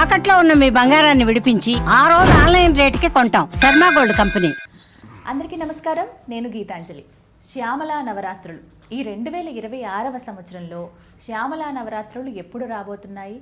తాకట్లో ఉన్న మీ బంగారాన్ని విడిపించి ఆ రోజు ఆన్లైన్ రేటుకి కొంటాం. Sharma gold company. అందరికీ నమస్కారం. నేను గీతాంజలి. శ్యామలా నవరాత్రులు ఈ 2026వ సంవత్సరంలో శ్యామలా నవరాత్రులు ఎప్పుడు రాబోతున్నాయి?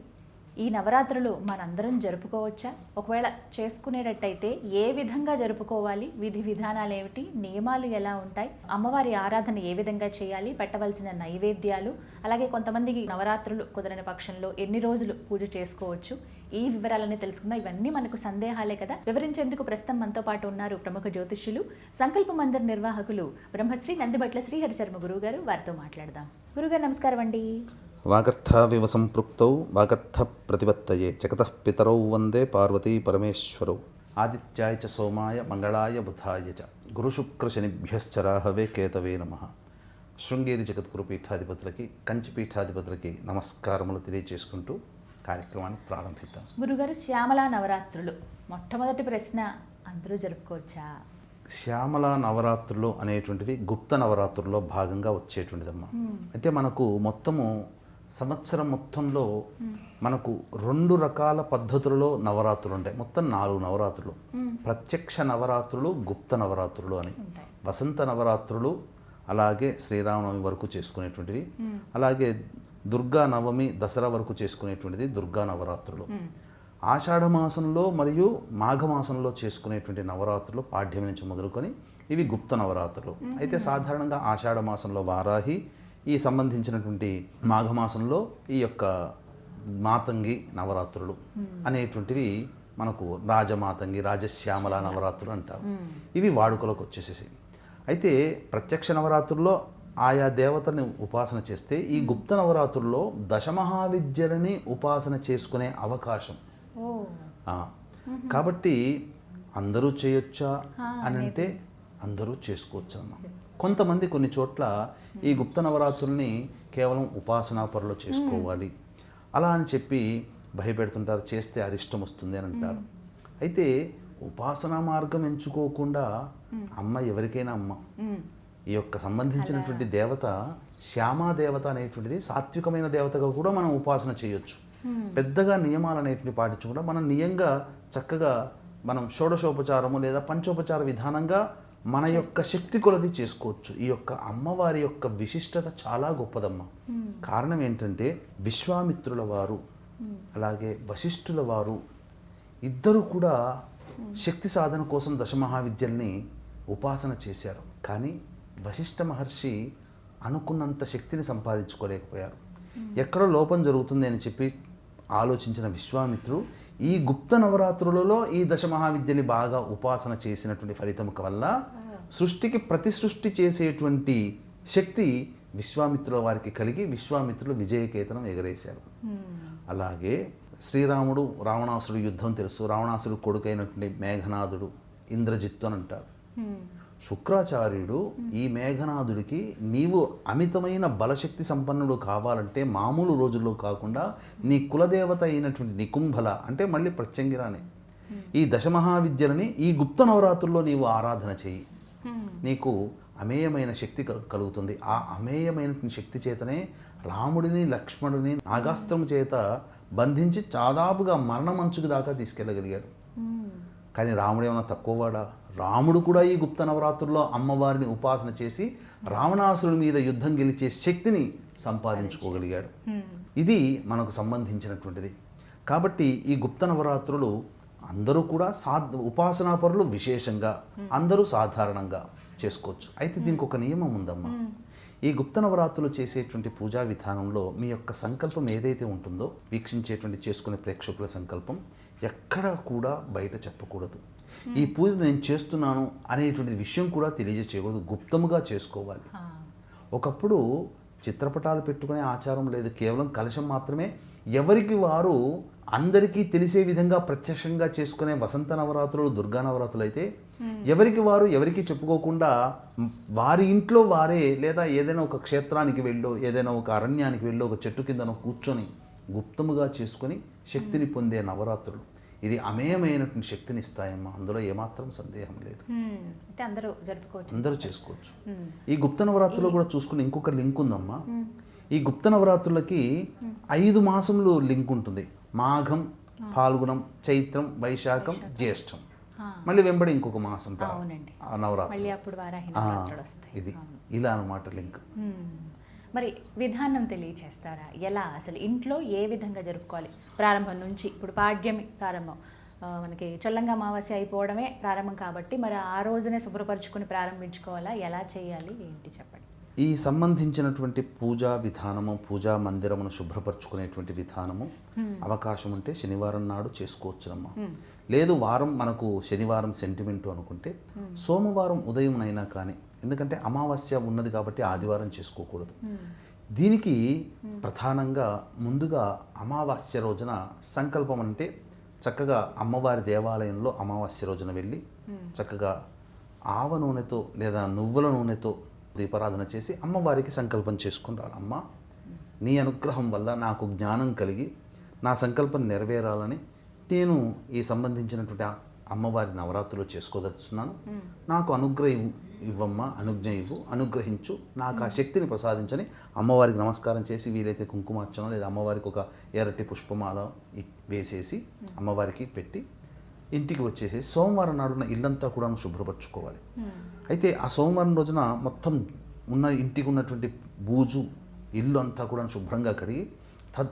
ఈ నవరాత్రులు మనందరం జరుపుకోవచ్చా? ఒకవేళ చేసుకునేటట్టయితే ఏ విధంగా జరుపుకోవాలి? విధి విధానాలు ఏమిటి? నియమాలు ఎలా ఉంటాయి? అమ్మవారి ఆరాధన ఏ విధంగా చేయాలి? పెట్టవలసిన నైవేద్యాలు, అలాగే కొంతమందికి నవరాత్రులు కుదరని పక్షంలో ఎన్ని రోజులు పూజ చేసుకోవచ్చు? ఈ వివరాలన్నీ తెలుసుకుందాం. ఇవన్నీ మనకు సందేహాలే కదా. వివరించేందుకు ప్రస్తుతం మనతో పాటు ఉన్నారు ప్రముఖ జ్యోతిష్యులు, సంకల్ప మందిర్ నిర్వాహకులు బ్రహ్మశ్రీ నందిబట్ల శ్రీహరి శర్మ గురువు గారు. వారితో మాట్లాడదాం. గురుగారు నమస్కారం అండి. వాగర్థావివ సంపృక్తౌ వాగర్థ ప్రతిపత్తయే జగతః పితరౌ వందే పార్వతీ పరమేశ్వరౌ. ఆదిత్యాయ చ సోమాయ మంగళాయ బుధాయ చ గురుశుక్రశనిభ్యశ్చ రాహవే కేతవే నమః. శృంగేరి జగద్గురు పీఠాధిపతులకి, కంచి పీఠాధిపతులకి నమస్కారములు తెలియజేసుకుంటూ కార్యక్రమాన్ని ప్రారంభిద్దాం. గురుగారు, శ్యామలా నవరాత్రులు మొట్టమొదటి ప్రశ్న, అందరూ జరుపుకోవచ్చా? శ్యామలా నవరాత్రులు అనేటువంటివి గుప్త నవరాత్రుల్లో భాగంగా వచ్చేటువంటిదమ్మా. అంటే మనకు మొత్తము సంవత్సరం మొత్తంలో మనకు 2 రకాల పద్ధతులలో నవరాత్రులు ఉంటాయి. మొత్తం 4 నవరాత్రులు. ప్రత్యక్ష నవరాత్రులు, గుప్త నవరాత్రులు అని. వసంత నవరాత్రులు, అలాగే శ్రీరామనవమి వరకు చేసుకునేటువంటివి, అలాగే దుర్గా నవమి, దసరా వరకు చేసుకునేటువంటిది దుర్గా నవరాత్రులు. ఆషాఢ మాసంలో మరియు మాఘమాసంలో చేసుకునేటువంటి నవరాత్రులు పాడ్యం నుంచి మొదలుకొని ఇవి గుప్త నవరాత్రులు. అయితే సాధారణంగా ఆషాఢ మాసంలో వారాహి, ఈ సంబంధించినటువంటి మాఘమాసంలో ఈ యొక్క మాతంగి నవరాత్రులు అనేటువంటివి మనకు రాజమాతంగి, రాజశ్యామల నవరాత్రులు అంటారు. ఇవి వాడుకలోకి వచ్చేసేసి. అయితే ప్రత్యక్ష నవరాత్రుల్లో ఆయా దేవతని ఉపాసన చేస్తే, ఈ గుప్త నవరాత్రుల్లో దశమహావిద్యలని ఉపాసన చేసుకునే అవకాశం. కాబట్టి అందరూ చేయొచ్చా అని అంటే అందరూ చేసుకోవచ్చు అన్న. కొంతమంది కొన్ని చోట్ల ఈ గుప్త నవరాత్రుల్ని కేవలం ఉపాసనా పరులు చేసుకోవాలి అలా అని చెప్పి భయపెడుతుంటారు. చేస్తే అరిష్టం వస్తుంది అని అంటారు. అయితే ఉపాసనా మార్గం ఎంచుకోకుండా అమ్మ ఎవరికైనా అమ్మ. ఈ యొక్క సంబంధించినటువంటి దేవత శ్యామాదేవత అనేటువంటిది సాత్వికమైన దేవతగా కూడా మనం ఉపాసన చేయొచ్చు. పెద్దగా నియమాలు అనేటివి పాటించకుండా మనం నియంగా చక్కగా మనం షోడశోపచారము లేదా పంచోపచార విధానంగా మన యొక్క శక్తి కొలది చేసుకోవచ్చు. ఈ యొక్క అమ్మవారి యొక్క విశిష్టత చాలా గొప్పదమ్మ. కారణం ఏంటంటే విశ్వామిత్రుల వారు అలాగే వశిష్ఠుల వారు ఇద్దరు కూడా శక్తి సాధన కోసం దశమహావిద్యల్ని ఉపాసన చేశారు. కానీ వశిష్ఠ మహర్షి అనుకున్నంత శక్తిని సంపాదించుకోలేకపోయారు. ఎక్కడో లోపం జరుగుతుంది అని చెప్పి ఆలోచించిన విశ్వామిత్రుడు ఈ గుప్త నవరాత్రులలో ఈ దశమహావిద్యని బాగా ఉపాసన చేసినటువంటి ఫలితం వల్ల సృష్టికి ప్రతిసృష్టి చేసేటువంటి శక్తి విశ్వామిత్రుల వారికి కలిగి విశ్వామిత్రులు విజయకేతనం ఎగరేశారు. అలాగే శ్రీరాముడు రావణాసుడు యుద్ధం తెలుసు. రావణాసుడు కొడుకైనటువంటి మేఘనాథుడు ఇంద్రజిత్తు అని అంటారు. శుక్రాచార్యుడు ఈ మేఘనాథుడికి నీవు అమితమైన బలశక్తి సంపన్నుడు కావాలంటే మామూలు రోజుల్లో కాకుండా నీ కులదేవత అయినటువంటి నికుంభల అంటే మళ్ళీ ప్రత్యంగిరానే ఈ దశమహావిద్యలని ఈ గుప్త నవరాత్రుల్లో నీవు ఆరాధన చెయ్యి, నీకు అమేయమైన శక్తి కలుగుతుంది. ఆ అమేయమైనటువంటి శక్తి చేతనే రాముడిని లక్ష్మణుడిని నాగాస్త్రము చేత బంధించి చాదాపుగా మరణమంచుకు దాకా తీసుకెళ్ళగలిగాడు. కానీ రాముడు ఏమన్నా తక్కువవాడా? రాముడు కూడా ఈ గుప్త నవరాత్రుల్లో అమ్మవారిని ఉపాసన చేసి రావణాసురుడి మీద యుద్ధం గెలిచే శక్తిని సంపాదించుకోగలిగాడు. ఇది మనకు సంబంధించినటువంటిది. కాబట్టి ఈ గుప్త నవరాత్రులు అందరూ కూడా ఉపాసనాపరులు విశేషంగా, అందరూ సాధారణంగా చేసుకోవచ్చు. అయితే దీనికి ఒక నియమం ఉందమ్మా. ఈ గుప్త నవరాత్రులు చేసేటువంటి పూజా విధానంలో మీ యొక్క సంకల్పం ఏదైతే ఉంటుందో, వీక్షించేటువంటి చేసుకునే ప్రేక్షకుల సంకల్పం ఎక్కడా కూడా బయట చెప్పకూడదు. ఈ పూజ నేను చేస్తున్నాను అనేటువంటి విషయం కూడా తెలియజేయకూడదు. గుప్తముగా చేసుకోవాలి. ఒకప్పుడు చిత్రపటాలు పెట్టుకునే ఆచారం లేదు. కేవలం కలశం మాత్రమే ఎవరికి వారు అందరికీ తెలిసే విధంగా ప్రత్యక్షంగా చేసుకునే వసంత నవరాత్రులు, దుర్గా నవరాత్రులు అయితే ఎవరికి వారు ఎవరికి చెప్పుకోకుండా వారి ఇంట్లో వారే లేదా ఏదైనా ఒక క్షేత్రానికి వెళ్ళో ఏదైనా ఒక అరణ్యానికి వెళ్ళో ఒక చెట్టు కిందనో కూర్చొని గుప్తముగా చేసుకొని శక్తిని పొందే నవరాత్రులు. ఇది అమేయమైనటువంటి శక్తిని ఇస్తాయమ్మా. అందులో ఏమాత్రం సందేహం లేదు. అందరూ చేసుకోవచ్చు. ఈ గుప్త నవరాత్రుల్లో కూడా చూసుకుని ఇంకొక లింక్ ఉందమ్మా. ఈ గుప్త నవరాత్రులకి 5 మాసములు లింక్ ఉంటుంది. మాఘం, పాల్గొనం, చైత్రం, వైశాఖం, జ్యేష్టం, మళ్ళీ వెంబడి ఇంకొక మాసం అవునండి. నవరాత్రి. మళ్ళీ అప్పుడు వారాహి నవరాత్రులు వస్తాయి. ఇది ఇలా అన్నమాట లింక్. మరి విధానం తెలియచేస్తారా? ఎలా అసలు ఇంట్లో ఏ విధంగా జరుపుకోవాలి? ప్రారంభం నుంచి ఇప్పుడు పాడ్యమి ప్రారంభం, మనకి చల్లంగా అమావాస్య అయిపోవడమే ప్రారంభం కాబట్టి మరి ఆ రోజునే శుభ్రపరచుకొని ప్రారంభించుకోవాలా? ఎలా చేయాలి ఏంటి చెప్పండి. ఈ సంబంధించినటువంటి పూజా విధానము, పూజా మందిరమును శుభ్రపరచుకునేటువంటి విధానము అవకాశం ఉంటే శనివారం నాడు చేసుకోవచ్చునమ్మా. లేదు వారం మనకు శనివారం సెంటిమెంటు అనుకుంటే సోమవారం ఉదయంనైనా కానీ, ఎందుకంటే అమావాస్య ఉన్నది కాబట్టి ఆదివారం చేసుకోకూడదు. దీనికి ప్రధానంగా ముందుగా అమావాస్య రోజున సంకల్పం అంటే చక్కగా అమ్మవారి దేవాలయంలో అమావాస్య రోజున వెళ్ళి చక్కగా ఆవ నూనెతో లేదా నువ్వుల నూనెతో దీపారాధన చేసి అమ్మవారికి సంకల్పం చేసుకుని రాలి. అమ్మ, నీ అనుగ్రహం వల్ల నాకు జ్ఞానం కలిగి నా సంకల్పం నెరవేరాలని నేను ఈ సంబంధించినటువంటి అమ్మవారి నవరాత్రులు చేసుకోదలుచున్నాను. నాకు అనుగ్రహం ఇవ్వమ్మా, అనుజ్ఞ ఇవ్వు, అనుగ్రహించు, నాకు ఆ శక్తిని ప్రసాదించని అమ్మవారికి నమస్కారం చేసి వీలైతే కుంకుమార్చన లేదా అమ్మవారికి ఒక ఎర్రటి పుష్పమాల వేసేసి అమ్మవారికి పెట్టి ఇంటికి వచ్చేసి సోమవారం నాడున ఇల్లంతా కూడా శుభ్రపరచుకోవాలి. అయితే ఆ సోమవారం రోజున మొత్తం ఉన్న ఇంటికి ఉన్నటువంటి బూజు ఇల్లు అంతా కూడా శుభ్రంగా కడిగి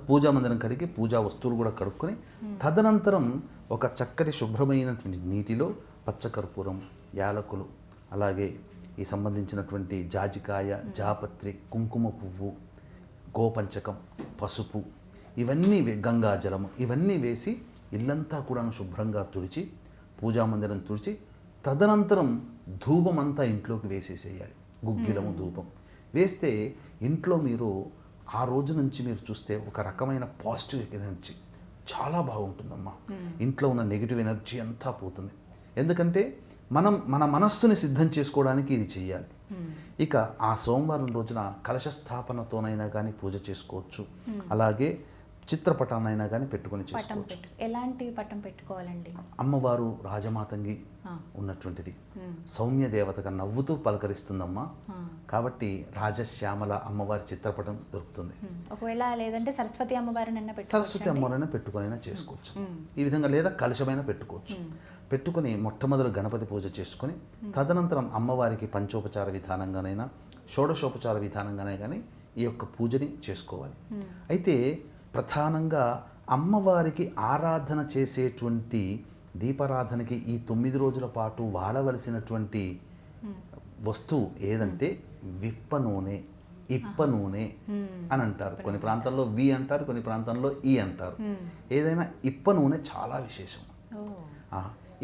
పూజా మందిరం కడిగి పూజా వస్తువులు కూడా కడుక్కొని తదనంతరం ఒక చక్కటి శుభ్రమైనటువంటి నీటిలో పచ్చకర్పూరం, యాలకులు, అలాగే ఈ సంబంధించినటువంటి జాజికాయ, జాపత్రి, కుంకుమ పువ్వు, గోపంచకం, పసుపు, ఇవన్నీ గంగాజలము ఇవన్నీ వేసి ఇల్లంతా కూడా శుభ్రంగా తుడిచి పూజా మందిరం తుడిచి తదనంతరం ధూపం అంతా ఇంట్లోకి వేసేసేయాలి. గుగ్గిలము ధూపం వేస్తే ఇంట్లో మీరు ఆ రోజు నుంచి మీరు చూస్తే ఒక రకమైన పాజిటివ్ ఎనర్జీ చాలా బాగుంటుందమ్మా. ఇంట్లో ఉన్న నెగిటివ్ ఎనర్జీ అంతా పోతుంది. ఎందుకంటే మనం మన మనస్సుని సిద్ధం చేసుకోవడానికి ఇది చెయ్యాలి. ఇక ఆ సోమవారం రోజున కలశ స్థాపనతోనైనా కానీ పూజ చేసుకోవచ్చు. అలాగే చిత్రపటాన్నైనా కానీ పెట్టుకొని చేసుకోవచ్చు. ఎలాంటి పటం పెట్టుకోవాలండి? అమ్మవారు రాజమాతంగి ఉన్నటువంటిది, సౌమ్య దేవతగా నవ్వుతూ పలకరిస్తుందమ్మా. కాబట్టి రాజశ్యామల అమ్మవారి చిత్రపటం దొరుకుతుంది. ఒకవేళ లేదంటే సరస్వతి అమ్మవారినైనా సరస్వతి అమ్మవారైనా పెట్టుకునైనా చేసుకోవచ్చు. ఈ విధంగా లేదా కలశమైనా పెట్టుకోవచ్చు. పెట్టుకుని మొట్టమొదటి గణపతి పూజ చేసుకుని తదనంతరం అమ్మవారికి పంచోపచార విధానంగానైనా షోడశోపచార విధానంగానే కానీ ఈ యొక్క పూజని చేసుకోవాలి. అయితే ప్రధానంగా అమ్మవారికి ఆరాధన చేసేటువంటి దీపారాధనకి ఈ 9 రోజుల పాటు వాడవలసినటువంటి వస్తువు ఏదంటే విప్ప నూనె, ఇప్ప నూనె అని అంటారు. కొన్ని ప్రాంతాల్లో వి అంటారు, కొన్ని ప్రాంతాల్లో ఈ అంటారు. ఏదైనా ఇప్ప నూనె చాలా విశేషం.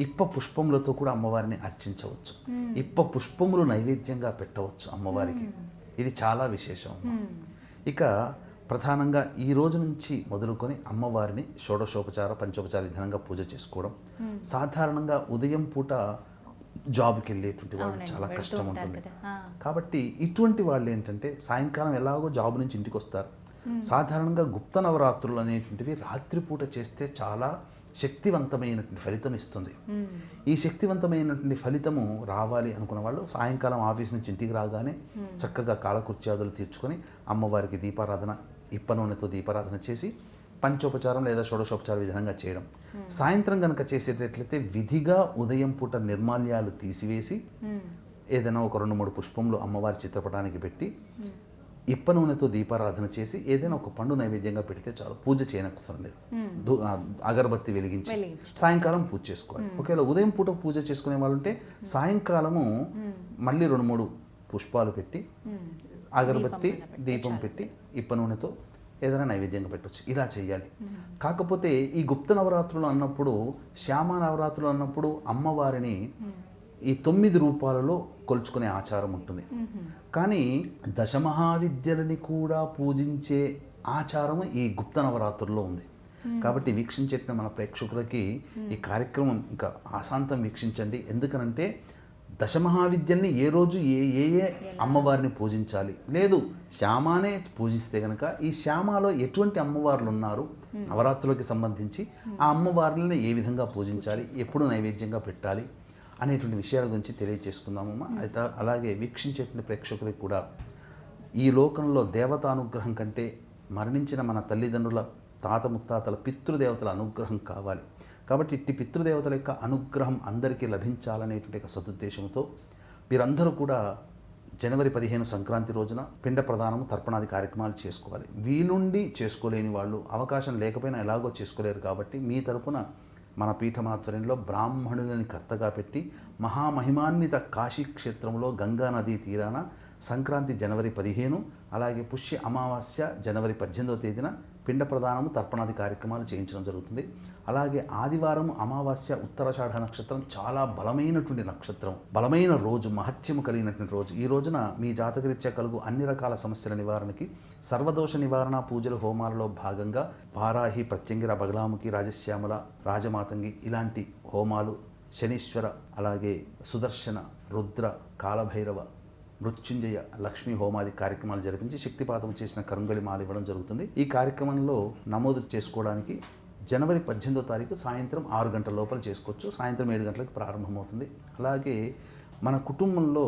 ఇప్ప పుష్పములతో కూడా అమ్మవారిని అర్చించవచ్చు. ఇప్ప పుష్పములు నైవేద్యంగా పెట్టవచ్చు అమ్మవారికి. ఇది చాలా విశేషం. ఇక ప్రధానంగా ఈ రోజు నుంచి మొదలుకొని అమ్మవారిని షోడశోపచార పంచోపచార విధానంగా పూజ చేసుకోవడం. సాధారణంగా ఉదయం పూట జాబ్కి వెళ్ళేటువంటి వాళ్ళు చాలా కష్టం ఉంటుంది. కాబట్టి ఇటువంటి వాళ్ళు ఏంటంటే సాయంకాలం ఎలాగో జాబ్ నుంచి ఇంటికి వస్తారు. సాధారణంగా గుప్త నవరాత్రులు అనేటువంటివి రాత్రిపూట చేస్తే చాలా శక్తివంతమైనటువంటి ఫలితం ఇస్తుంది. ఈ శక్తివంతమైనటువంటి ఫలితము రావాలి అనుకున్న వాళ్ళు సాయంకాలం ఆఫీస్ నుంచి ఇంటికి రాగానే చక్కగా కాలకృత్యాదులు తీర్చుకొని అమ్మవారికి దీపారాధన, ఇప్ప నూనెతో దీపారాధన చేసి పంచోపచారం లేదా షోడశోపచార విధానంగా చేయడం. సాయంత్రం కనుక చేసేటట్లయితే విధిగా ఉదయం పూట నిర్మాల్యాలు తీసివేసి ఏదైనా ఒక 2-3 పుష్పములు అమ్మవారి చిత్రపటానికి పెట్టి ఇప్ప నూనెతో దీపారాధన చేసి ఏదైనా ఒక పండు నైవేద్యంగా పెడితే చాలు. పూజ చేయనవసరం లేదు. అగరబత్తి వెలిగించి సాయంకాలం పూజ చేసుకోవాలి. ఒకవేళ ఉదయం పూట పూజ చేసుకునే వాళ్ళు ఉంటే సాయంకాలము మళ్ళీ 2-3 పుష్పాలు పెట్టి అగరబత్తి దీపం పెట్టి ఇప్ప నూనెతో ఏదైనా నైవేద్యంగా పెట్టవచ్చు. ఇలా చేయాలి. కాకపోతే ఈ గుప్త నవరాత్రులు అన్నప్పుడు, శ్యామ నవరాత్రులు అన్నప్పుడు అమ్మవారిని ఈ 9 రూపాలలో కొలుచుకునే ఆచారం ఉంటుంది. కానీ దశమహావిద్యలని కూడా పూజించే ఆచారము ఈ గుప్త నవరాత్రుల్లో ఉంది. కాబట్టి వీక్షించేట మన ప్రేక్షకులకి ఈ కార్యక్రమం ఇంకా ఆశాంతం వీక్షించండి. ఎందుకనంటే దశమహావిద్యల్ని ఏ రోజు ఏ అమ్మవారిని పూజించాలి, లేదు శ్యామానే పూజిస్తే కనుక ఈ శ్యామాలో ఎటువంటి అమ్మవార్లు ఉన్నారు నవరాత్రులకి సంబంధించి, ఆ అమ్మవార్లని ఏ విధంగా పూజించాలి, ఎప్పుడు నైవేద్యంగా పెట్టాలి అనేటువంటి విషయాల గురించి తెలియజేసుకుందామమ్మా. అయితే అలాగే వీక్షించేటువంటి ప్రేక్షకులకు కూడా ఈ లోకంలో దేవతానుగ్రహం కంటే మరణించిన మన తల్లిదండ్రుల తాత ముత్తాతల పితృదేవతల అనుగ్రహం కావాలి. కాబట్టి ఇట్టి పితృదేవతల యొక్క అనుగ్రహం అందరికీ లభించాలనేటువంటి ఒక సదుద్దేశంతో మీరందరూ కూడా జనవరి 15 సంక్రాంతి రోజున పిండ ప్రదానము తర్పణాది కార్యక్రమాలు చేసుకోవాలి. వీలుండి చేసుకోలేని వాళ్ళు, అవకాశం లేకపోయినా ఎలాగో చేసుకోలేరు కాబట్టి మీ తరపున మన పీఠమాధ్వర్యంలో బ్రాహ్మణులని కర్తగా పెట్టి మహామహిమాన్విత కాశీ క్షేత్రంలో గంగా నదీ తీరాన సంక్రాంతి జనవరి 15, అలాగే పుష్య అమావాస్య జనవరి 18వ తేదీన పిండ ప్రదానము తర్పణాది కార్యక్రమాలు చేయించడం జరుగుతుంది. అలాగే ఆదివారం అమావాస్య ఉత్తరాషాఢ నక్షత్రం చాలా బలమైనటువంటి నక్షత్రం, బలమైన రోజు, మహత్యము కలిగినటువంటి రోజు. ఈ రోజున మీ జాతకరీత్యా కలుగు అన్ని రకాల సమస్యల నివారణకి సర్వదోష నివారణ పూజలు హోమాలలో భాగంగా పారాహి, ప్రత్యంగిర, బగలాముఖి, రాజశ్యామల, రాజమాతంగి ఇలాంటి హోమాలు, శనీశ్వర, అలాగే సుదర్శన, రుద్ర, కాలభైరవ, మృత్యుంజయ, లక్ష్మీ హోమాది కార్యక్రమాలు జరిపించి శక్తిపాతం చేసిన కరుంగలి మాల ఇవ్వడం జరుగుతుంది. ఈ కార్యక్రమంలో నమోదు చేసుకోవడానికి జనవరి 18వ తారీఖు సాయంత్రం 6 గంటల లోపల చేసుకోవచ్చు. సాయంత్రం 7 గంటలకు ప్రారంభమవుతుంది. అలాగే మన కుటుంబంలో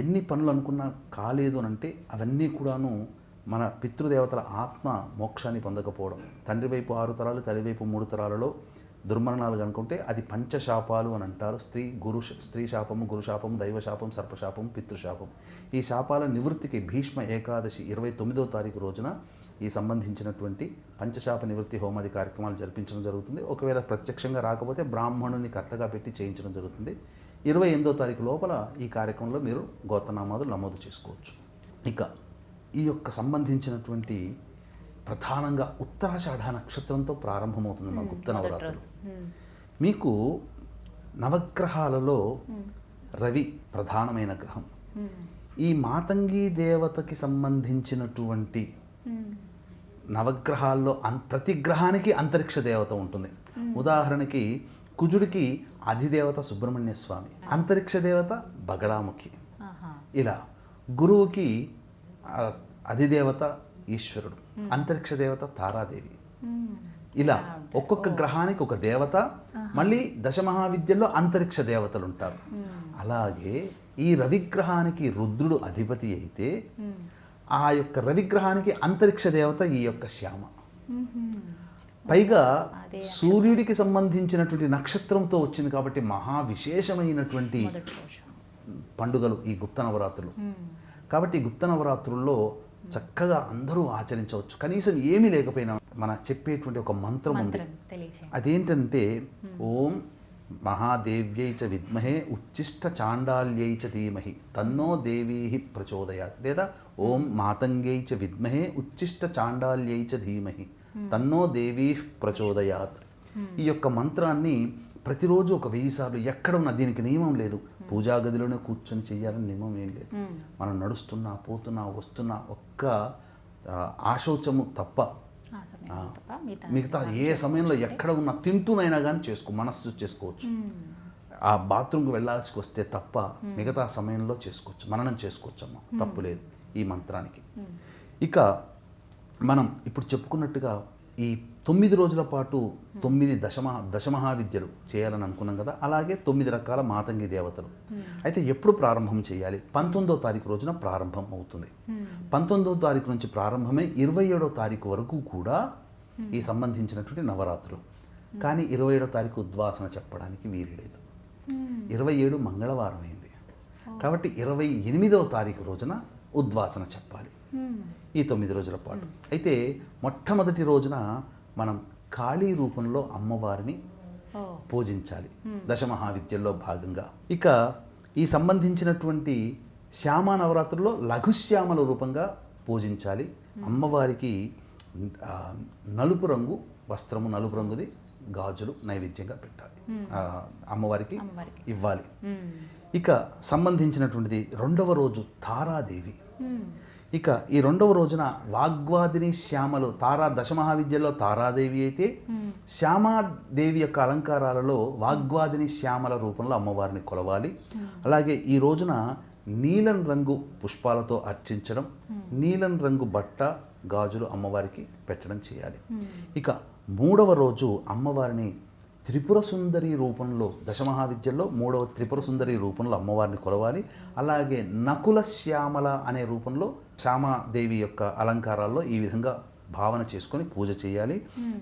ఎన్ని పనులు అనుకున్నా కాలేదు అని అంటే అవన్నీ కూడాను మన పితృదేవతల ఆత్మ మోక్షాన్ని పొందకపోవడం, తండ్రి వైపు 6 తరాలు, తల్లి వైపు 3 తరాలలో దుర్మరణాలు కనుకుంటే అది పంచశాపాలు అని అంటారు. స్త్రీ శాపము, గురుశాపము, దైవశాపం, సర్పశాపం, పితృశాపం. ఈ శాపాల నివృత్తికి భీష్మ ఏకాదశి 29వ తారీఖు రోజున ఈ సంబంధించినటువంటి పంచశాప నివృత్తి హోమాది కార్యక్రమాలు జరిపించడం జరుగుతుంది. ఒకవేళ ప్రత్యక్షంగా రాకపోతే బ్రాహ్మణుని కర్తగా పెట్టి చేయించడం జరుగుతుంది. 28వ తారీఖు లోపల ఈ కార్యక్రమంలో మీరు గోత్రనామాదులు నమోదు చేసుకోవచ్చు. ఇక ఈ యొక్క సంబంధించినటువంటి ప్రధానంగా ఉత్తరాషాఢ నక్షత్రంతో ప్రారంభమవుతుంది మా గుప్త నవరాత్రులు. మీకు నవగ్రహాలలో రవి ప్రధానమైన గ్రహం. ఈ మాతంగి దేవతకి సంబంధించినటువంటి నవగ్రహాల్లో ప్రతి గ్రహానికి అంతరిక్ష దేవత ఉంటుంది. ఉదాహరణకి కుజుడికి అధిదేవత సుబ్రహ్మణ్య స్వామి, అంతరిక్ష దేవత బగళాముఖి. ఇలా గురువుకి అధిదేవత ఈశ్వరుడు, అంతరిక్ష దేవత తారాదేవి. ఇలా ఒక్కొక్క గ్రహానికి ఒక దేవత, మళ్ళీ దశమహావిద్యల్లో అంతరిక్ష దేవతలు ఉంటారు. అలాగే ఈ రవిగ్రహానికి రుద్రుడు అధిపతి అయితే ఆ యొక్క రవిగ్రహానికి అంతరిక్ష దేవత ఈ యొక్క శ్యామ. పైగా సూర్యుడికి సంబంధించినటువంటి నక్షత్రంతో వచ్చింది కాబట్టి మహా విశేషమైనటువంటి పండుగలు ఈ గుప్త నవరాత్రులు. కాబట్టి గుప్త నవరాత్రుల్లో చక్కగా అందరూ ఆచరించవచ్చు. కనీసం ఏమీ లేకపోయినా మన చెప్పేటువంటి ఒక మంత్రం ఉంది. అదేంటంటే ఓం మహాదేవ్యై చ విద్మహే ఉచ్చిష్ట చాండాల్యై చ ధీమహి తన్నో దేవీ ప్రచోదయాత్, లేదా ఓం మాతంగై చ విద్మహే ఉచ్చిష్ట చాండాల్యై చ ధీమహి తన్నో దేవీ ప్రచోదయాత్. ఈ యొక్క మంత్రాన్ని ప్రతిరోజు ఒక 1000 సార్లు, ఎక్కడ ఉన్న దీనికి నియమం లేదు. పూజా గదిలోనే కూర్చొని చేయాలని నియమం ఏం లేదు. మనం నడుస్తున్నా, పోతున్నా, వస్తున్నా ఒక్క ఆశౌచము తప్ప మిగతా ఏ సమయంలో ఎక్కడ ఉన్నా తింటూనైనా కానీ మనస్సు చేసుకోవచ్చు. ఆ బాత్రూమ్కి వెళ్ళాల్సి వస్తే తప్ప మిగతా సమయంలో చేసుకోవచ్చు, మననం చేసుకోవచ్చు అమ్మ, తప్పు లేదు ఈ మంత్రానికి. ఇక మనం ఇప్పుడు చెప్పుకున్నట్టుగా ఈ 9 రోజుల పాటు 9 దశమహావిద్యలు చేయాలని అనుకున్నాం కదా. అలాగే 9 రకాల మాతంగి దేవతలు. అయితే ఎప్పుడు ప్రారంభం చేయాలి? 19వ తారీఖు రోజున ప్రారంభం అవుతుంది. 19వ తారీఖు నుంచి ప్రారంభమై 27వ తారీఖు వరకు కూడా ఈ సంబంధించినటువంటి నవరాత్రులు. కానీ 27వ తారీఖు ఉద్వాసన చెప్పడానికి వీలు లేదు. 27 మంగళవారం అయింది కాబట్టి 28వ తారీఖు రోజున ఉద్వాసన చెప్పాలి ఈ 9 రోజుల పాటు. అయితే మొట్టమొదటి రోజున మనం కాళీ రూపంలో అమ్మవారిని పూజించాలి దశమహావిద్యల్లో భాగంగా. ఇక ఈ సంబంధించినటువంటి శ్యామ నవరాత్రుల్లో లఘుశ్యామల రూపంగా పూజించాలి. అమ్మవారికి నలుపు రంగు వస్త్రము, నలుపు రంగుది గాజులు నైవేద్యంగా పెట్టాలి, అమ్మవారికి ఇవ్వాలి. ఇక సంబంధించినటువంటిది 2వ రోజు తారాదేవి. ఇక ఈ 2వ రోజున వాగ్వాదిని శ్యామలు. దశమహావిద్యల్లో తారాదేవి అయితే శ్యామాదేవి యొక్క అలంకారాలలో వాగ్వాదిని శ్యామల రూపంలో అమ్మవారిని కొలవాలి. అలాగే ఈ రోజున నీలం రంగు పుష్పాలతో అర్చించడం, నీలం రంగు బట్ట, గాజులు అమ్మవారికి పెట్టడం చేయాలి. ఇక 3వ రోజు అమ్మవారిని త్రిపుర సుందరి రూపంలో, దశమహావిద్యల్లో 3వ త్రిపుర సుందరి రూపంలో అమ్మవారిని కొలవాలి. అలాగే నకుల శ్యామల అనే రూపంలో శ్యామాదేవి యొక్క అలంకారాల్లో ఈ విధంగా భావన చేసుకొని పూజ చేయాలి.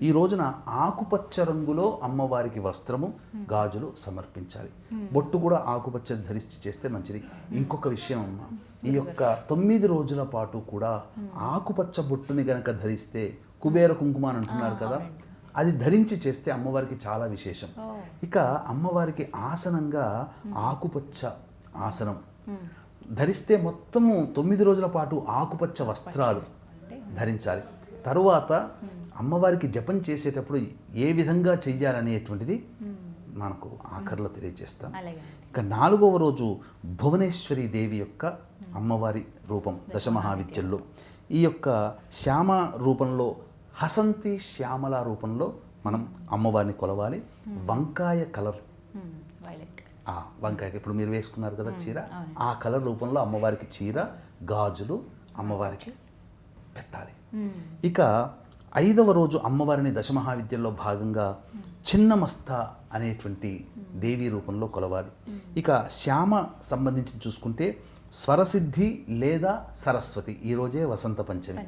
ఈ రోజున ఆకుపచ్చ రంగులో అమ్మవారికి వస్త్రము గాజులు సమర్పించాలి. బొట్టు కూడా ఆకుపచ్చ ధరించి చేస్తే మంచిది. ఇంకొక విషయం అమ్మ, ఈ యొక్క 9 రోజుల పాటు కూడా ఆకుపచ్చ బొట్టుని గనక ధరిస్తే కుబేర కుంకుమ అని అంటున్నారు కదా, అది ధరించి చేస్తే అమ్మవారికి చాలా విశేషం. ఇక అమ్మవారికి ఆసనంగా ఆకుపచ్చ ఆసనం ధరిస్తే మొత్తము 9 రోజుల పాటు ఆకుపచ్చ వస్త్రాలు ధరించాలి. తరువాత అమ్మవారికి జపం చేసేటప్పుడు ఏ విధంగా చెయ్యాలనేటువంటిది మనకు ఆఖరిలో తెలియజేస్తాం. ఇక 4వ రోజు భువనేశ్వరి దేవి యొక్క అమ్మవారి రూపం దశమహావిద్యల్లో ఈ యొక్క శ్యామ రూపంలో, హసంతి శ్యామల రూపంలో మనం అమ్మవారిని కొలవాలి. వంకాయ కలర్, వంకాయ ఇప్పుడు మీరు వేసుకున్నారు కదా చీర, ఆ కలర్ రూపంలో అమ్మవారికి చీర గాజులు అమ్మవారికి పెట్టాలి. ఇక 5వ రోజు అమ్మవారిని దశమహావిద్యల్లో భాగంగా చిన్నమస్త అనేటువంటి దేవి రూపంలో కొలవాలి. ఇక శ్యామ సంబంధించి చూసుకుంటే స్వరసిద్ధి లేదా సరస్వతి, ఈరోజే వసంత పంచమి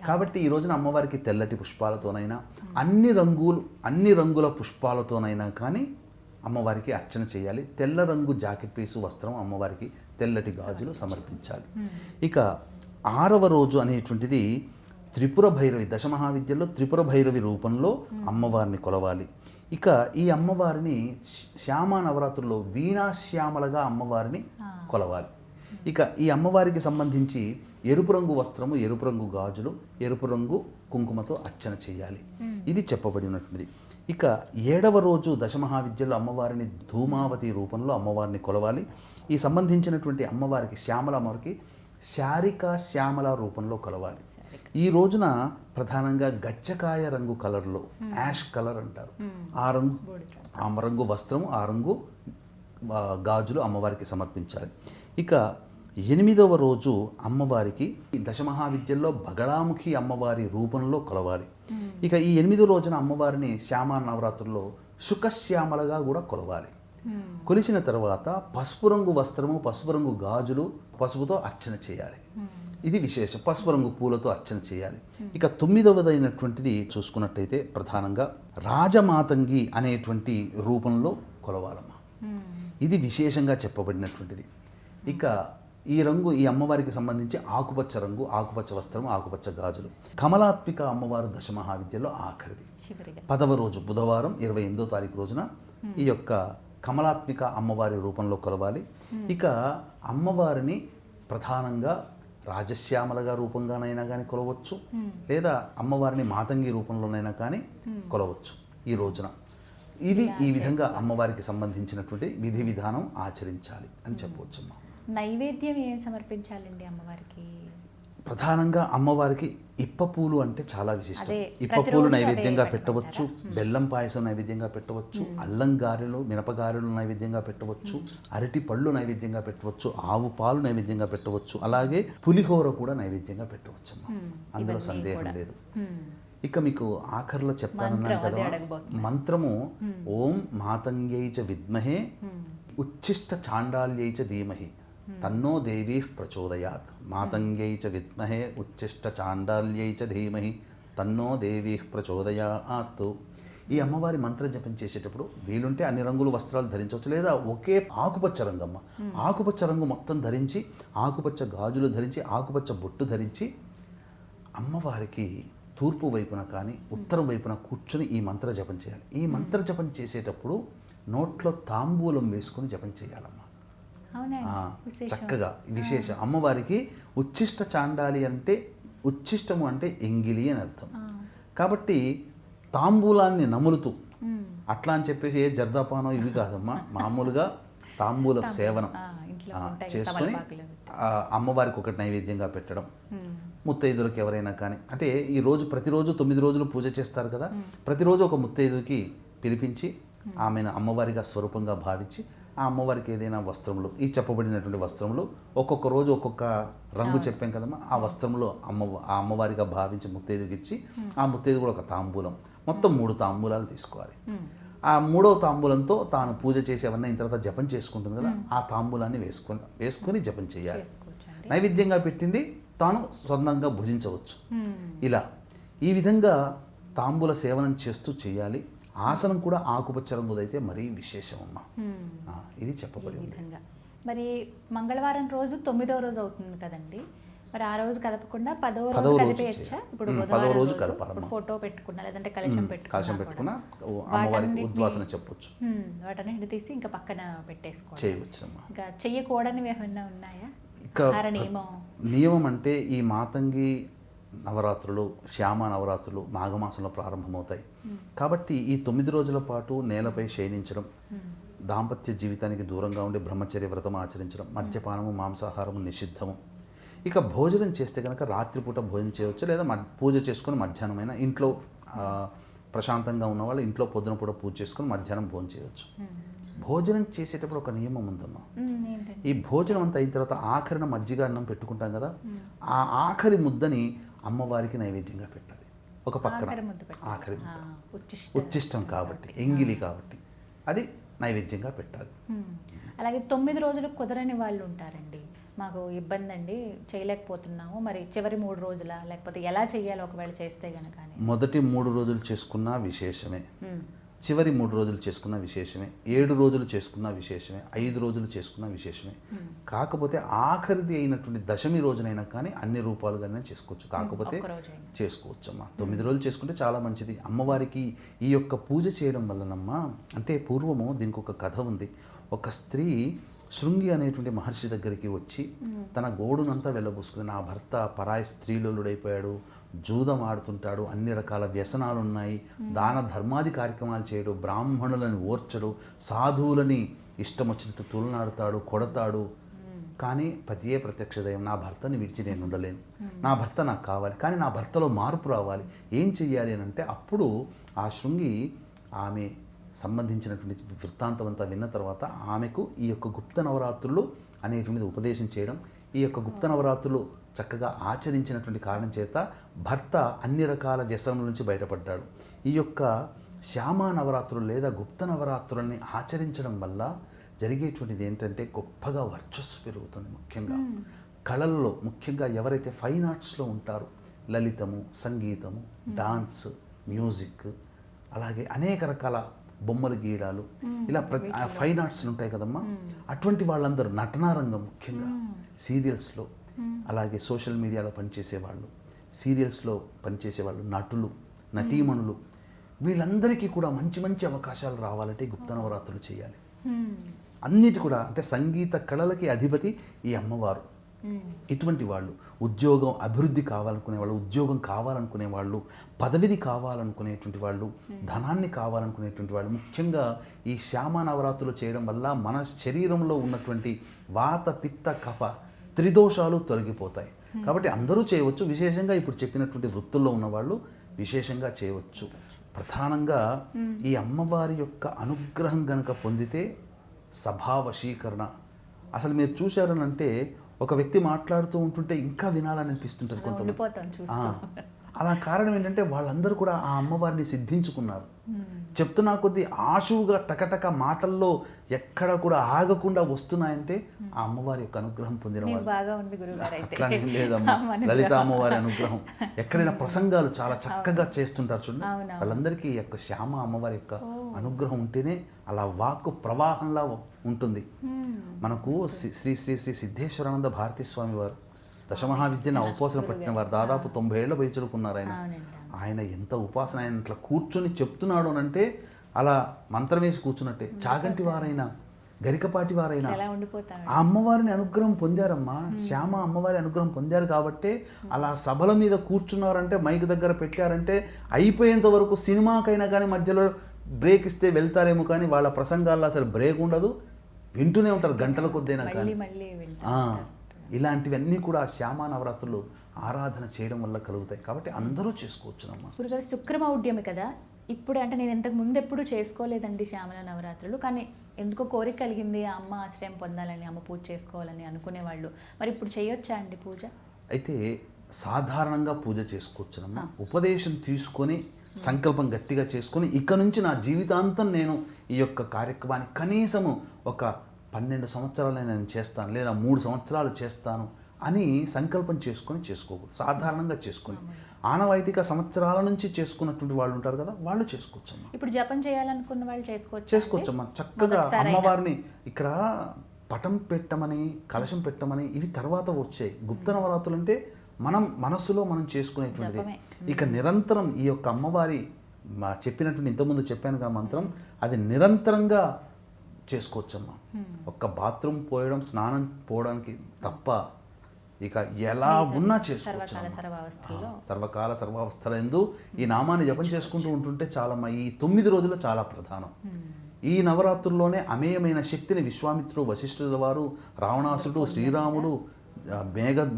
కాబట్టి ఈ రోజున అమ్మవారికి తెల్లటి పుష్పాలతోనైనా అన్ని రంగుల పుష్పాలతోనైనా కానీ అమ్మవారికి అర్చన చేయాలి. తెల్ల రంగు జాకెట్ పీసు వస్త్రం, అమ్మవారికి తెల్లటి గాజులు సమర్పించాలి. ఇక 6వ రోజు అనేటువంటిది త్రిపుర భైరవి, దశమహావిద్యల్లో త్రిపుర భైరవి రూపంలో అమ్మవారిని కొలవాలి. ఇక ఈ అమ్మవారిని శ్యామ నవరాత్రుల్లో వీణాశ్యామలగా అమ్మవారిని కొలవాలి. ఇక ఈ అమ్మవారికి సంబంధించి ఎరుపు రంగు వస్త్రము, ఎరుపు రంగు గాజులు, ఎరుపు రంగు కుంకుమతో అర్చన చేయాలి. ఇది చెప్పబడినటువంటిది. ఇక 7వ రోజు దశమహావిద్యలో అమ్మవారిని ధూమావతి రూపంలో అమ్మవారిని కొలవాలి. ఈ సంబంధించినటువంటి అమ్మవారికి శ్యామల అమ్మవారికి శారిక శ్యామల రూపంలో కొలవాలి. ఈ రోజున ప్రధానంగా గచ్చకాయ రంగు కలర్లో, యాష్ కలర్ అంటారు, ఆ రంగు వస్త్రము, ఆ రంగు గాజులు అమ్మవారికి సమర్పించాలి. ఇక 8వ రోజు అమ్మవారికి దశమహావిద్యల్లో బగళాముఖి అమ్మవారి రూపంలో కొలవాలి. ఇక ఈ 8వ రోజున అమ్మవారిని శ్యామ నవరాత్రుల్లో శుకశ్యామలగా కూడా కొలవాలి. కొలిసిన తర్వాత పసుపు రంగు వస్త్రము, పసుపు రంగు గాజులు, పసుపుతో అర్చన చేయాలి. ఇది విశేషం. పసుపు రంగు పూలతో అర్చన చేయాలి. ఇక 9వదైనటువంటిది చూసుకున్నట్టయితే ప్రధానంగా రాజమాతంగి అనేటువంటి రూపంలో కొలవాలమ్మా. ఇది విశేషంగా చెప్పబడినటువంటిది. ఇక ఈ అమ్మవారికి సంబంధించి ఆకుపచ్చ రంగు, ఆకుపచ్చ వస్త్రము, ఆకుపచ్చ గాజులు. కమలాత్మిక అమ్మవారు దశమహావిద్యలో ఆఖరిది 10వ రోజు బుధవారం 28వ తారీఖు రోజున ఈ యొక్క కమలాత్మిక అమ్మవారి రూపంలో కొలవాలి. ఇక అమ్మవారిని ప్రధానంగా రాజశ్యామలగా రూపంగానైనా కానీ కొలవచ్చు, లేదా అమ్మవారిని మాతంగి రూపంలోనైనా కానీ కొలవచ్చు ఈ రోజున. ఈ విధంగా అమ్మవారికి సంబంధించినటువంటి విధి విధానం ఆచరించాలి అని చెప్పవచ్చమ్మా. నైవేద్యం ఏం సమర్పించాలండి అమ్మవారికి? ప్రధానంగా అమ్మవారికి ఇప్పపూలు అంటే చాలా విశిష్టం. ఇప్పపూలు నైవేద్యంగా పెట్టవచ్చు, బెల్లం పాయసం నైవేద్యంగా పెట్టవచ్చు, అల్లం గారెలు, మినపగారెలు నైవేద్యంగా పెట్టవచ్చు, అరటి పళ్ళు నైవేద్యంగా పెట్టవచ్చు, ఆవు పాలు నైవేద్యంగా పెట్టవచ్చు, అలాగే పులిహోర కూడా నైవేద్యంగా పెట్టవచ్చు అమ్మా, అందులో సందేహం లేదు. ఇక మీకు ఆఖరిలో చెప్తానన్నాను కదా మంత్రము, ఓం మాతంగ్యై చ విద్మహే ఉచ్ఛిష్ట చాండాల్యై చ ధీమహి తన్నో దేవీ ప్రచోదయాత్. మాతంగ్యై చ విద్మహే ఉచ్ఛిష్ట చాండాల్యై చ ధీమహి తన్నో దేవీ ప్రచోదయాత్. ఈ అమ్మవారి మంత్ర జపం చేసేటప్పుడు వీలుంటే అన్ని రంగుల వస్త్రాలు ధరించవచ్చు, లేదా ఒకే ఆకుపచ్చ రంగమ్మ, ఆకుపచ్చ రంగు మొత్తం ధరించి, ఆకుపచ్చ గాజులు ధరించి, ఆకుపచ్చ బొట్టు ధరించి అమ్మవారికి తూర్పు వైపున కానీ ఉత్తరం వైపున కూర్చొని ఈ మంత్ర జపం చేయాలి. ఈ మంత్ర జపం చేసేటప్పుడు నోట్లో తాంబూలం వేసుకొని జపం చేయాలమ్మా. చక్కగా విశేషం. అమ్మవారికి ఉచ్ఛిష్ట చాండాలి అంటే, ఉచ్ఛిష్టము అంటే ఎంగిలి అని అర్థం. కాబట్టి తాంబూలాన్ని నములుతూ, అట్లా అని చెప్పేసి ఏ జర్దాపానో ఇవి కాదమ్మా, మామూలుగా తాంబూల సేవనం చేసుకొని అమ్మవారికి ఒకటి నైవేద్యంగా పెట్టడం. ముత్తైదులకు ఎవరైనా కానీ, అంటే ప్రతిరోజు 9 రోజులు పూజ చేస్తారు కదా, ప్రతిరోజు ఒక ముత్తైదుకి పిలిపించి ఆమెను అమ్మవారిగా స్వరూపంగా భావించి ఆ అమ్మవారికి ఏదైనా వస్త్రములు, ఈ చెప్పబడినటువంటి వస్త్రములు ఒక్కొక్క రోజు ఒక్కొక్క రంగు చెప్పాం కదమ్మా, ఆ వస్త్రంలో ఆ అమ్మవారిగా భావించి ముత్తైదుకి ఇచ్చి, ఆ ముత్తైదు కూడా ఒక తాంబూలం, మొత్తం 3 తాంబూలాలు తీసుకోవాలి. ఆ 3వ తాంబూలంతో తాను పూజ చేసి అవన్నీ అయిన తర్వాత జపం చేసుకుంటుంది కదా, ఆ తాంబూలాన్ని వేసుకొని జపం చేయాలి. నైవేద్యంగా పెట్టింది తాను సొంతంగా భుజించవచ్చు. ఇలా ఈ విధంగా తాంబూల సేవనం చేస్తూ చేయాలి. ఆసనం కూడా ఆకుపచ్చ రంగుదైతే మరీ విశేషం అమ్మా. ఇది చెప్పబడి ఉంది. విధంగా మరి మంగళవారం రోజు 9వ రోజు అవుతుంది కదండి, మరి ఆ రోజు కలపకుండా 10వ రోజు కలిపేయచ్చా? ఇప్పుడు 10వ రోజు కలపాలమ్మా. ఫోటో పెట్టుకున్నా లేదంటే కలశం పెట్టుకున్నా అమ్మవారికి ఉద్వాసన చెప్పొచ్చు. వాటన్నిటిని తీసి ఇంకా పక్కన పెట్టేసుకోవాలి, చేయవచ్చు అమ్మా. ఇంకా చెయ్యకూడనివి ఏమైనా ఉన్నాయా? ఇంకా నియమం అంటే ఈ మాతంగి నవరాత్రులు, శ్యామ నవరాత్రులు మాఘమాసంలో ప్రారంభమవుతాయి. కాబట్టి ఈ 9 రోజుల పాటు నేలపై శయనించడం, దాంపత్య జీవితానికి దూరంగా ఉండి బ్రహ్మచర్య వ్రతం ఆచరించడం, మద్యపానము మాంసాహారము నిషిద్ధము. ఇక భోజనం చేస్తే కనుక రాత్రిపూట భోజనం చేయవచ్చు, లేదా పూజ చేసుకొని మధ్యాహ్నమైన ఇంట్లో ప్రశాంతంగా ఉన్నవాళ్ళు ఇంట్లో పొద్దున పూట పూజ చేసుకొని మధ్యాహ్నం భోజనం చేయవచ్చు. భోజనం చేసేటప్పుడు ఒక నియమం ఉందమ్మా. ఈ భోజనం అంతా అయిన తర్వాత ఆఖరిన మజ్జిగ అన్నం పెట్టుకుంటాం కదా, ఆ ఆఖరి ముద్దని అమ్మవారికి నైవేద్యంగా పెట్టాలి. ఒక పక్కన ఆఖరి ముద్ద ఉచ్చిష్టం కాబట్టి, ఎంగిలి కాబట్టి అది నైవేద్యంగా పెట్టాలి. అలాగే 9 రోజులు కుదరని వాళ్ళు ఉంటారండి, మాకు ఇబ్బంది అండి చేయలేకపోతున్నాము, మరి చివరి 3 రోజుల లేకపోతే ఎలా చేయాలి ఒకవేళ చేస్తే కనుక? మొదటి 3 రోజులు చేసుకున్నా విశేషమే, చివరి 3 రోజులు చేసుకున్న విశేషమే, 7 రోజులు చేసుకున్న విశేషమే, 5 రోజులు చేసుకున్న విశేషమే. కాకపోతే ఆఖరిది అయినటువంటి దశమి రోజునైనా కానీ అన్ని రూపాలుగానే చేసుకోవచ్చు, కాకపోతే చేసుకోవచ్చు అమ్మా. 9 రోజులు చేసుకుంటే చాలా మంచిది. అమ్మవారికి ఈ యొక్క పూజ చేయడం వల్లనమ్మా, అంటే పూర్వము దీనికి ఒక కథ ఉంది. ఒక స్త్రీ శృంగి అనేటువంటి మహర్షి దగ్గరికి వచ్చి తన గోడునంతా వెళ్ళబోసుకుంది. నా భర్త పరాయి స్త్రీలోలుడైపోయాడు, జూదం ఆడుతుంటాడు, అన్ని రకాల వ్యసనాలు ఉన్నాయి, దాన ధర్మాది కార్యక్రమాలు చేయడు, బ్రాహ్మణులని ఓర్చడు, సాధువులని ఇష్టం వచ్చినట్టు తులనాడుతాడు, కొడతాడు. కానీ పతియే ప్రత్యక్ష దైవం, నా భర్తని విడిచి నేను ఉండలేను, నా భర్త నాకు కావాలి, కానీ నా భర్తలో మార్పు రావాలి, ఏం చెయ్యాలి అని అంటే అప్పుడు ఆ శృంగి ఆమె సంబంధించినటువంటి వృత్తాంతం అంతా విన్న తర్వాత ఆమెకు ఈ యొక్క గుప్త నవరాత్రులు అనేటువంటిది ఉపదేశం చేయడం, ఈ యొక్క గుప్త నవరాత్రులు చక్కగా ఆచరించినటువంటి కారణం చేత భర్త అన్ని రకాల వ్యసనం నుంచి బయటపడ్డాడు. ఈ యొక్క శ్యామా నవరాత్రులు లేదా గుప్త నవరాత్రులని ఆచరించడం వల్ల జరిగేటువంటిది ఏంటంటే గొప్పగా వర్చస్సు పెరుగుతుంది. ముఖ్యంగా కళల్లో, ముఖ్యంగా ఎవరైతే ఫైన్ ఆర్ట్స్లో ఉంటారో, లలితము, సంగీతము, డాన్స్, మ్యూజిక్, అలాగే అనేక రకాల బొమ్మలు గీయడాలు, ఇలా ఫైన్ ఆర్ట్స్ ఉంటాయి కదమ్మా, అటువంటి వాళ్ళందరూ నటనారంగం, ముఖ్యంగా సీరియల్స్లో, అలాగే సోషల్ మీడియాలో పనిచేసేవాళ్ళు, సీరియల్స్లో పనిచేసేవాళ్ళు, నటులు, నటీమణులు, వీళ్ళందరికీ కూడా మంచి మంచి అవకాశాలు రావాలంటే గుప్త నవరాత్రులు చేయాలి. అన్నిటి కూడా అంటే సంగీత కళలకి అధిపతి ఈ అమ్మవారు. ఇటువంటి వాళ్ళు ఉద్యోగం అభివృద్ధి కావాలనుకునే వాళ్ళు, ఉద్యోగం కావాలనుకునే వాళ్ళు, పదవిని కావాలనుకునేటువంటి వాళ్ళు, ధనాన్ని కావాలనుకునేటువంటి వాళ్ళు, ముఖ్యంగా ఈ శ్యామ నవరాత్రులు చేయడం వల్ల మన శరీరంలో ఉన్నటువంటి వాత, పిత్త, కఫ త్రిదోషాలు తొలగిపోతాయి. కాబట్టి అందరూ చేయవచ్చు. విశేషంగా ఇప్పుడు చెప్పినటువంటి వృత్తుల్లో ఉన్నవాళ్ళు విశేషంగా చేయవచ్చు. ప్రధానంగా ఈ అమ్మవారి యొక్క అనుగ్రహం గనక పొందితే సభావశీకరణ. అసలు మీరు చూశారనంటే ఒక వ్యక్తి మాట్లాడుతూ ఉంటుంటే ఇంకా వినాలని అనిపిస్తుంటుంది కొంతమంది. అలా కారణం ఏంటంటే వాళ్ళందరూ కూడా ఆ అమ్మవారిని సిద్ధించుకున్నారు. చెప్తున్నా కొద్దీ ఆశువుగా టకటక మాటల్లో ఎక్కడ కూడా ఆగకుండా వస్తున్నాయంటే ఆ అమ్మవారి యొక్క అనుగ్రహం పొందిన వాళ్ళు. అట్లానే లేదమ్మా, లలిత అమ్మవారి అనుగ్రహం. ఎక్కడైనా ప్రసంగాలు చాలా చక్కగా చేస్తుంటారు చూడండి, వాళ్ళందరికీ యొక్క శ్యామ అమ్మవారి యొక్క అనుగ్రహం ఉంటేనే అలా వాక్కు ప్రవాహంలా ఉంటుంది. మనకు శ్రీ శ్రీ శ్రీ సిద్ధేశ్వరానంద భారతీ స్వామి వారు దశమహావిద్యను ఉపాసన పట్టిన వారు, దాదాపు 90 ఏళ్ల పై చదువుకున్నారు ఆయన. ఆయన ఎంత ఉపాసన, ఆయన ఇట్లా కూర్చొని చెప్తున్నాడు అంటే అలా మంత్రం వేసి కూర్చున్నట్టే. చాగంటి వారైనా, గరికపాటి వారైనా ఆ అమ్మవారిని అనుగ్రహం పొందారమ్మా. శ్యామ అమ్మవారి అనుగ్రహం పొందారు కాబట్టే అలా సభల మీద కూర్చున్నారంటే, మైక్ దగ్గర పెట్టారంటే అయిపోయేంత వరకు సినిమాకైనా కానీ మధ్యలో బ్రేక్ ఇస్తే వెళ్తారేమో, కానీ వాళ్ళ ప్రసంగాల్లో అసలు బ్రేక్ ఉండదు, వింటూనే ఉంటారు గంటల కొద్దైనా కానీ. ఇలాంటివన్నీ కూడా శ్యామా నవరాత్రులు ఆరాధన చేయడం వల్ల కలుగుతాయి. కాబట్టి అందరూ చేసుకోవచ్చునమ్మా. గురుగారు శుక్రమౌఢ్యమి కదా, ఇప్పుడు అంటే నేను ఇంతకు ముందు ఎప్పుడు చేసుకోలేదండి శ్యామల నవరాత్రులు, కానీ ఎందుకో కోరిక కలిగింది ఆ అమ్మ ఆశ్రయం పొందాలని, అమ్మ పూజ చేసుకోవాలని అనుకునేవాళ్ళు. మరి ఇప్పుడు చేయొచ్చా అండి పూజ? అయితే సాధారణంగా పూజ చేసుకోవచ్చునమ్మా. ఉపదేశం తీసుకొని సంకల్పం గట్టిగా చేసుకొని ఇక నుంచి నా జీవితాంతం నేను ఈ యొక్క కార్యక్రమాన్ని కనీసము ఒక 12 సంవత్సరాలు నేను చేస్తాను, లేదా 3 సంవత్సరాలు చేస్తాను అని సంకల్పం చేసుకొని చేసుకోకూడదు. సాధారణంగా చేసుకొని ఆనవాయితీగా సంవత్సరాల నుంచి చేసుకున్నటువంటి వాళ్ళు ఉంటారు కదా, వాళ్ళు చేసుకోవచ్చమ్మా. ఇప్పుడు జపం చేయాలనుకున్న వాళ్ళు చేసుకోవచ్చమ్మా. చక్కగా అమ్మవారిని ఇక్కడ పటం పెట్టమని, కలశం పెట్టమని ఇవి తర్వాత వచ్చాయి. గుప్త నవరాత్రులు అంటే మనం మనస్సులో మనం చేసుకునేటువంటిది. ఇక నిరంతరం ఈ యొక్క అమ్మవారి చెప్పినటువంటి ఇంతకుముందు చెప్పానుగా మంత్రం, అది నిరంతరంగా చేసుకోవచ్చమ్మా. ఒక్క బాత్రూమ్ పోయడం, స్నానం పోవడానికి తప్ప ఇక ఎలా ఉన్నా చేసుకోవచ్చు. సర్వకాల సర్వావస్థల యందు ఈ నామాన్ని జపం చేసుకుంటూ ఉంటుంటే చాలమ్మా. ఈ 9 రోజులు చాలా ప్రధానం. ఈ నవరాత్రుల్లోనే అమేయమైన శక్తిని విశ్వామిత్రుడు, వశిష్ఠుల వారు, రావణాసురుడు, శ్రీరాముడు,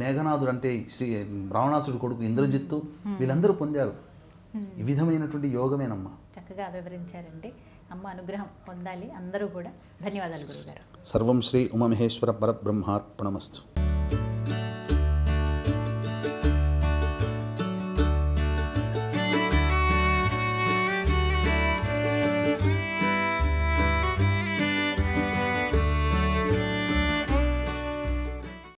మేఘనాథుడు అంటే రావణాసురుడు కొడుకు ఇంద్రజిత్తు, వీళ్ళందరూ పొందారు. ఈ విధమైనటువంటి యోగమేనమ్మా. చక్కగా వివరించారండి. అమ్మ అనుగ్రహం పొందాలి అందరూ కూడా. ధన్యవాదాలు గురుగారు. సర్వం శ్రీ ఉమామహేశ్వర పరబ్రహ్మార్పణమస్తు.